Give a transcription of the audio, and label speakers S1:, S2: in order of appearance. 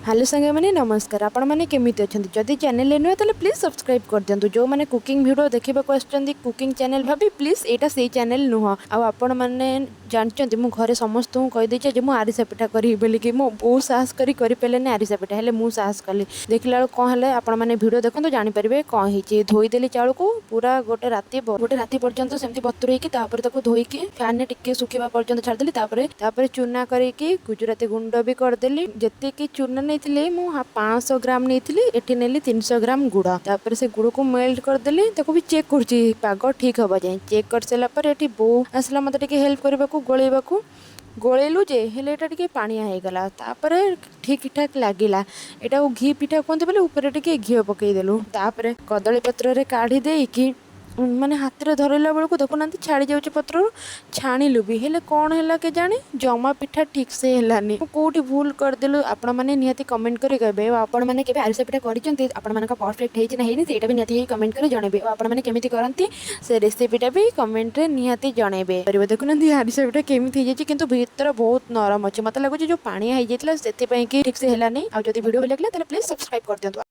S1: Hello सांग मैंने नमस्कार आपण मैंने केमी अच्छा जदि चैनल नुआ तो प्लीज सब्सक्राइब कर दिंतु जो मैंने कुकिंग वीडियो देखा आसुँच कुकिंग चैनल भाभी प्लीज यहाँ से चैनल नुह आपण मैंने जानते मु घरे समस्त कहीदे मुझे आरिसा पिठा करी बोलिकी मो बहुत साहस कर पारे आरिसा पिठा हेल्ले मुझे साहस कली देखला कौन है आपण मैंने वीडियो देखो जानीपारे कौन हो धोईदेली चाउल को पूरा गोटे राति पर्यंत सेमती बतुर धोईकी फैन में टिके सुखा पर्यंत छाड़देली चूना करके गुजराती गुंड भी करदेली जी चूना नहीं मु 500 ग्राम नहीं एठी नेली 300 ग्राम गुड़ तापर से गुड़ को मेल्ट करदेली भी चेक कर पाग ठीक हवा जाए चेक कर सारा पर ये बो आसला मत हेल्प करने को गोलेबा गोलैलु जे हेले एटा टिके पानिया हो गला तापर ठीक ठाक लगिला एटा घी पिठा कहते बोले ऊपर टिके घी पकईदेलु तापर कदली पत्र रे काढ़ी देकी माने हाथ में धरला बेलू देखुना छाड़ी जाऊँ पत्र छाणिलु भी हेले कौन है के जाने जमा पिठा ठीक से हेलानी कौटी भूल करदेलु आपण मैंने निहाती कमेंट करी कहबे आपण मैंने केबे आरिसा पिठा करिसेंती आपण मानका परफेक्ट हेछि ना हेनि सेटा भी निहाती कमेंट करी जणेबे आपण मैंने केमिति करंती से रेसिपीटा भी कमेंट रे निहाती जणेबे परिबे देखुना आरिसा पिठा केमिति हेछि किंतु भीतर बहुत नरम अछि मते लागु जो पानी हेइ जेतला सेति पई कि ठीक से हेलानी आ जदि वीडियो लागला तले प्लीज सब्सक्राइब कर दियंतु।